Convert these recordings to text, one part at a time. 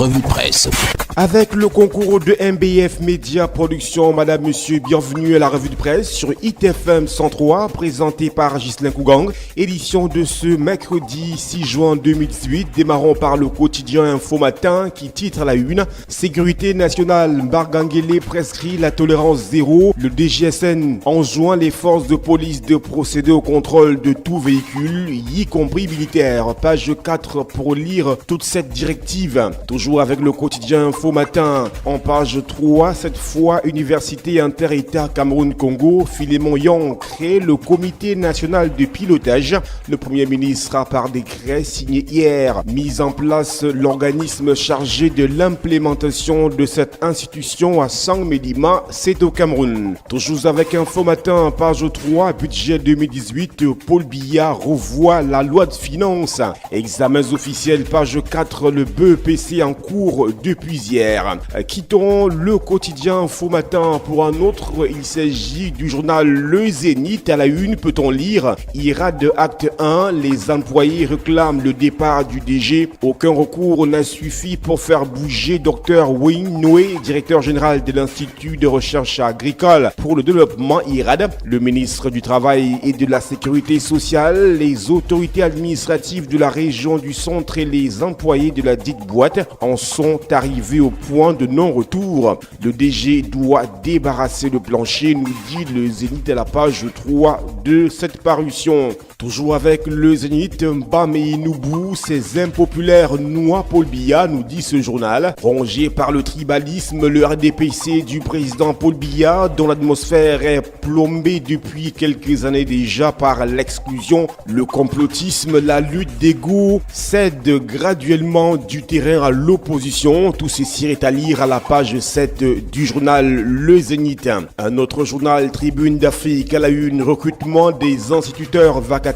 revue de presse. Avec le concours de MBF Média Production, madame, monsieur, bienvenue à la revue de presse sur ITFM 103, présentée par Ghislain Kougang. Édition de ce mercredi 6 juin 2018, démarrons par le quotidien Info Matin qui titre à la une: Sécurité nationale, Barganguélé prescrit la tolérance zéro. Le DGSN enjoint les forces de police de procéder au contrôle de tout véhicule, y compris militaire. Page 4 pour lire toute cette directive. Toujours avec le quotidien Info Matin, en page 3, cette fois, Université Inter-État Cameroun-Congo, Philémon Yang crée le comité national de pilotage. Le Premier ministre a par décret signé hier mis en place l'organisme chargé de l'implémentation de cette institution à Sang-Médima, c'est au Cameroun. Toujours avec Info Matin, page 3, budget 2018, Paul Biya revoit la loi de finances. Examens officiels, page 4, le BEPC en cours depuis hier. Quittons le quotidien Info Matin pour un autre. Il s'agit du journal Le Zénith. À la une, peut-on lire: IRAD acte 1, les employés réclament le départ du DG. Aucun recours n'a suffi pour faire bouger Dr Wayne Noé, directeur général de l'Institut de recherche agricole pour le développement IRAD. Le ministre du Travail et de la Sécurité sociale, les autorités administratives de la région du centre et les employés de la dite boîte en sont arrivés au point de non-retour. Le DG doit débarrasser le plancher, nous dit le Zénith à la page 3 de cette parution. Toujours avec le Zénith, Mbam et Noubou, ces impopulaires noient Paul Biya, nous dit ce journal. Rongé par le tribalisme, le RDPC du président Paul Biya, dont l'atmosphère est plombée depuis quelques années déjà par l'exclusion, le complotisme, la lutte d'ego, cède graduellement du terrain à l'opposition. Tout ceci est à lire à la page 7 du journal Le Zénith. Un autre journal, Tribune d'Afrique, à la une, recrutement des instituteurs vacataires.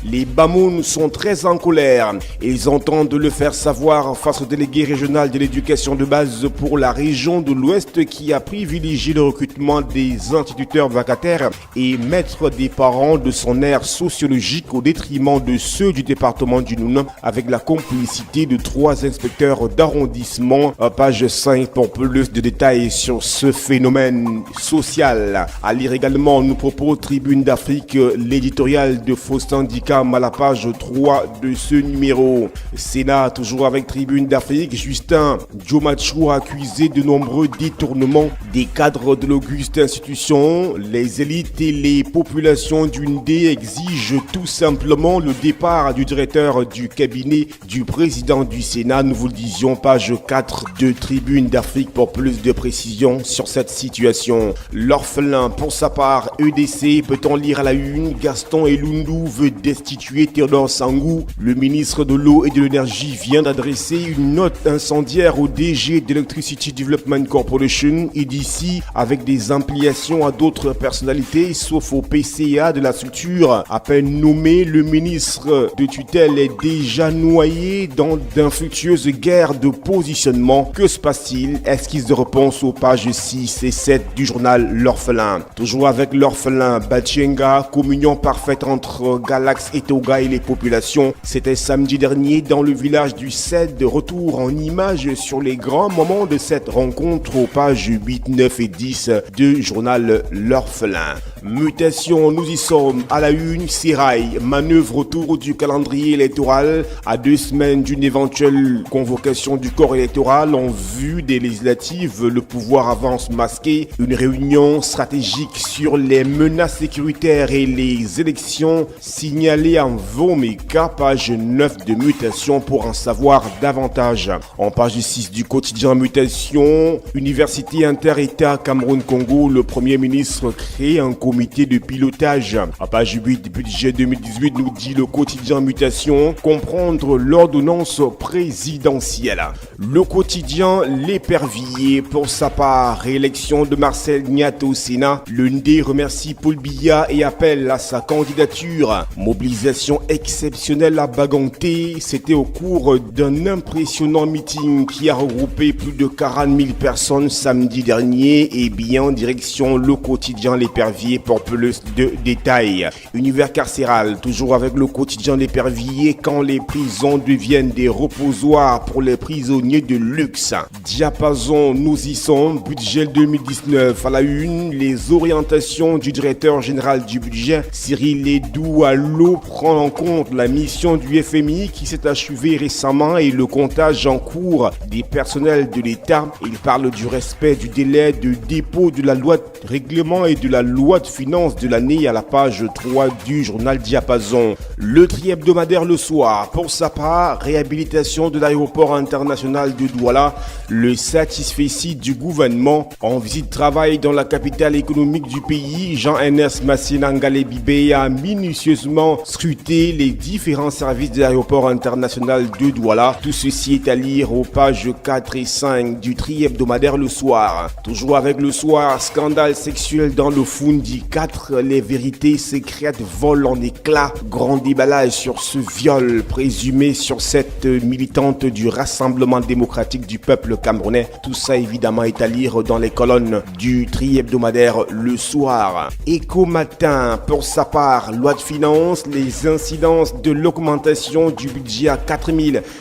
Les Bamouns sont très en colère. Ils entendent le faire savoir face au délégué régional de l'éducation de base pour la région de l'Ouest qui a privilégié le recrutement des instituteurs vacataires et maître des parents de son aire sociologique au détriment de ceux du département du Noun, avec la complicité de 3 inspecteurs d'arrondissement. Page 5 pour plus de détails sur ce phénomène social. À lire également, nous propose Tribune d'Afrique, l'éditorial de Faustin Dikam à la page 3 de ce numéro. Sénat, toujours avec Tribune d'Afrique, Justin Diomacho accusé de nombreux détournements des cadres de l'auguste institution. Les élites et les populations du Ndé exigent tout simplement le départ du directeur du cabinet du président du Sénat. Nous vous le disions, page 4 de Tribune d'Afrique pour plus de précisions sur cette situation. L'orphelin, pour sa part, EDC, peut-on lire à la une: Gaston Elundou veut destituer Théodore Sangou. Le ministre de l'eau et de l'énergie vient d'adresser une note incendiaire au DG d'Electricity Development Corporation et d'ici avec des ampliations à d'autres personnalités sauf au PCA de la structure. À peine nommé, le ministre de tutelle est déjà noyé dans d'infructueuses guerres de positionnement. Que se passe-t-il? Esquisse de réponse aux pages 6 et 7 du journal L'Orphelin. Toujours avec L'Orphelin, Bachenga, communion parfaite entre Galax et Toga et les populations. C'était samedi dernier dans le village du Cède. De retour en images sur les grands moments de cette rencontre aux pages 8, 9 et 10 du journal L'Orphelin. Mutation, nous y sommes à la une. Sérail, manœuvre autour du calendrier électoral à 2 semaines d'une éventuelle convocation du corps électoral en vue des législatives. Le pouvoir avance masqué. Une réunion stratégique sur les menaces sécuritaires et les élections signalée en Vomeka, page 9 de Mutation pour en savoir davantage. En page 6 du quotidien Mutation, Université Inter-État Cameroun-Congo, le Premier ministre crée un comité de pilotage. À page 8, budget 2018, nous dit le quotidien Mutation, comprendre l'ordonnance présidentielle. Le quotidien L'Épervier, pour sa part, réélection de Marcel Niat au Sénat. Le Ndé remercie Paul Biya et appelle à sa candidature. Mobilisation exceptionnelle à Baganté, c'était au cours d'un impressionnant meeting qui a regroupé plus de 40 000 personnes samedi dernier et bien en direction le quotidien L'Épervier pour plus de détails. Univers carcéral, toujours avec le quotidien d'épervier quand les prisons deviennent des reposoirs pour les prisonniers de luxe. Diapason, nous y sommes, budget 2019 à la une, les orientations du directeur général du budget, Cyril Edoualo, prend en compte la mission du FMI qui s'est achevée récemment et le comptage en cours des personnels de l'État. Il parle du respect du délai de dépôt de la loi de règlement et de la loi de finances de l'année à la page 3 du journal Diapason. Le tri-hebdomadaire Le Soir, pour sa part, réhabilitation de l'aéroport international de Douala, le satisfecit du gouvernement. En visite de travail dans la capitale économique du pays, Jean-Ernest Massinangale Bibé a minutieusement scruté les différents services de l'aéroport international de Douala. Tout ceci est à lire aux pages 4 et 5 du tri-hebdomadaire Le Soir. Toujours avec Le Soir, scandale sexuel dans le Fundi 4, les vérités secrètes volent en éclats. Grand déballage sur ce viol présumé sur cette militante du Rassemblement démocratique du peuple camerounais. Tout ça évidemment est à lire dans les colonnes du tri-hebdomadaire Le Soir. Éco Matin, pour sa part, loi de finances, les incidences de l'augmentation du budget à 4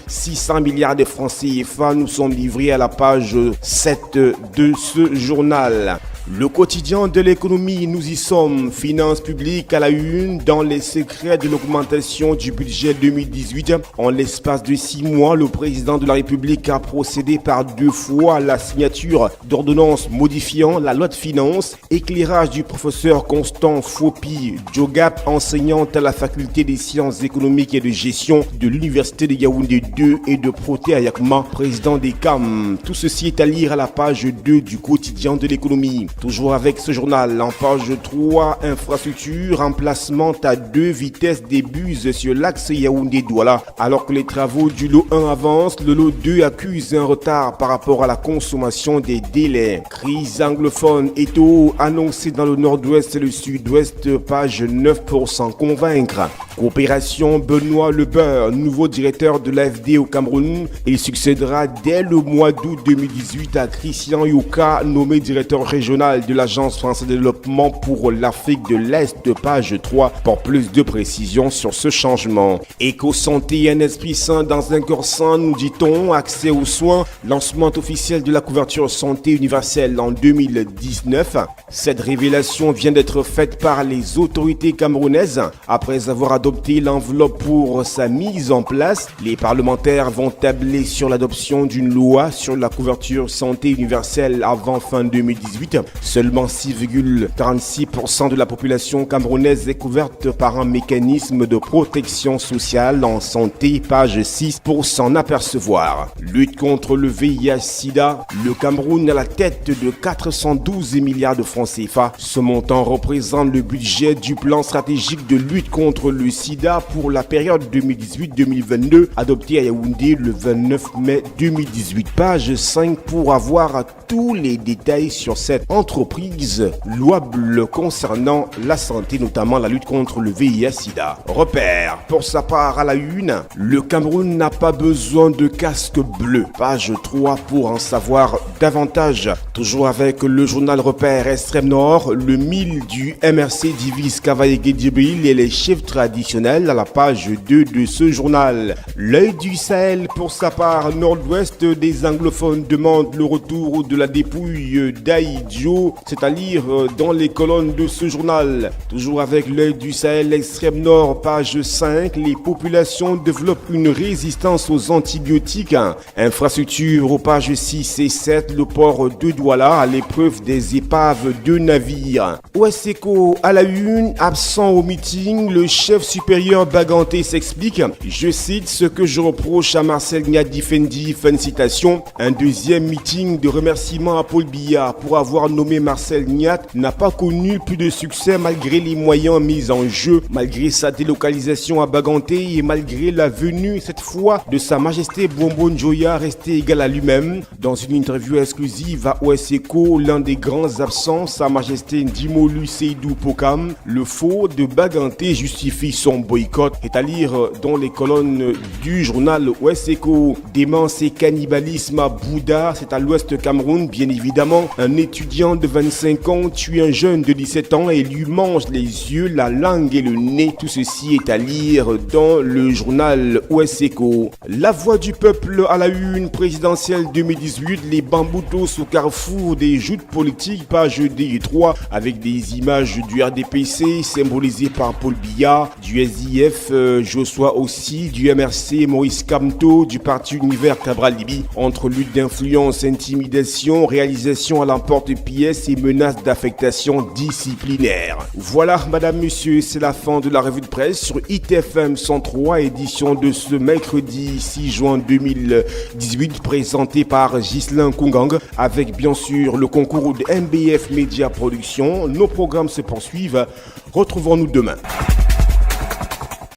600 milliards de francs CFA nous sont livrés à la page 7 de ce journal. Le quotidien de l'économie, nous y sommes. Finances publiques à la une, dans les secrets de l'augmentation du budget 2018. En l'espace de 6 mois, le président de la République a procédé par 2 fois à la signature d'ordonnances modifiant la loi de finances. Éclairage du professeur Constant Fopi Djogap, enseignant à la faculté des sciences économiques et de gestion de l'université de Yaoundé 2 et de Proté Ayakma, président des CAM. Tout ceci est à lire à la page 2 du quotidien de l'économie. Toujours avec ce journal, en page 3, infrastructure, emplacement à 2 vitesses des bus sur l'axe Yaoundé-Douala. Alors que les travaux du lot 1 avancent, le lot 2 accuse un retard par rapport à la consommation des délais. Crise anglophone, Eto annoncé dans le nord-ouest et le sud-ouest, page 9 pour s'en convaincre. Coopération Benoît Lebeur, nouveau directeur de l'AFD au Cameroun. Il succédera dès le mois d'août 2018 à Christian Yoka, nommé directeur régional de l'Agence française de développement pour l'Afrique de l'Est, page 3, pour plus de précisions sur ce changement. Éco-santé, un esprit sain dans un corps sain, nous dit-on, accès aux soins, lancement officiel de la couverture santé universelle en 2019. Cette révélation vient d'être faite par les autorités camerounaises. Après avoir adopté l'enveloppe pour sa mise en place, les parlementaires vont tabler sur l'adoption d'une loi sur la couverture santé universelle avant fin 2018. Seulement 6,46% de la population camerounaise est couverte par un mécanisme de protection sociale en santé, page 6 pour s'en apercevoir. Lutte contre le VIH-Sida, le Cameroun à la tête de 412 milliards de francs CFA. Ce montant représente le budget du plan stratégique de lutte contre le sida pour la période 2018-2022, adopté à Yaoundé le 29 mai 2018. Page 5 pour avoir tous les détails sur cette entreprise louable concernant la santé, notamment la lutte contre le VIH-Sida. Repère, pour sa part à la une, le Cameroun n'a pas besoin de casque bleu. Page 3 pour en savoir davantage. Toujours avec le journal Repère Extrême Nord, le 1000 du MRC divise Cavaillé Djibril et les chefs traditionnels à la page 2 de ce journal. L'œil du Sahel, pour sa part nord-ouest, des anglophones demandent le retour de la dépouille d'Aïdjo, c'est à lire dans les colonnes de ce journal. Toujours avec l'œil du Sahel extrême nord, page 5, les populations développent une résistance aux antibiotiques. Infrastructure aux pages 6 et 7, le port de Douala à l'épreuve des épaves de navires. OSECO à la une, absent au meeting, le chef supérieur Baganté s'explique. Je cite ce que je reproche à Marcel Gnad-Difendi, fin de citation. Un deuxième meeting de remerciement à Paul Biya pour avoir nommé Marcel Gnad n'a pas connu plus de succès malgré les moyens mis en jeu, malgré sa délocalisation à Baganté et malgré la venue cette fois de Sa Majesté Bombo Njoya resté égal à lui-même. Dans une interview exclusive à OSECO, l'un des grands absents, Sa Majesté Ndimolu Seydou Pokam, le faux de Baganté justifie son boycott, est à lire dans les colonnes du journal OSECO. Démence et cannibalisme à Bouddha, c'est à l'ouest Cameroun, bien évidemment. Un étudiant adolescent de 25 ans tue un jeune de 17 ans et lui mange les yeux, la langue et le nez. Tout ceci est à lire dans le journal Ouest Eco. La voix du peuple à la une présidentielle 2018, les bamboutos au carrefour des joutes politiques, page D et 3, avec des images du RDPC symbolisées par Paul Biya, du SIF Joshua aussi, du MRC Maurice Kamto, du parti Univers Cabral Libi, entre lutte d'influence, intimidation, réalisation à l'emporte-pièce et menaces d'affectation disciplinaire. Voilà, madame, monsieur, c'est la fin de la revue de presse sur ITFM 103, édition de ce mercredi 6 juin 2018, présentée par Ghislain Kungang, avec bien sûr le concours de MBF Media Production. Nos programmes se poursuivent. Retrouvons-nous demain.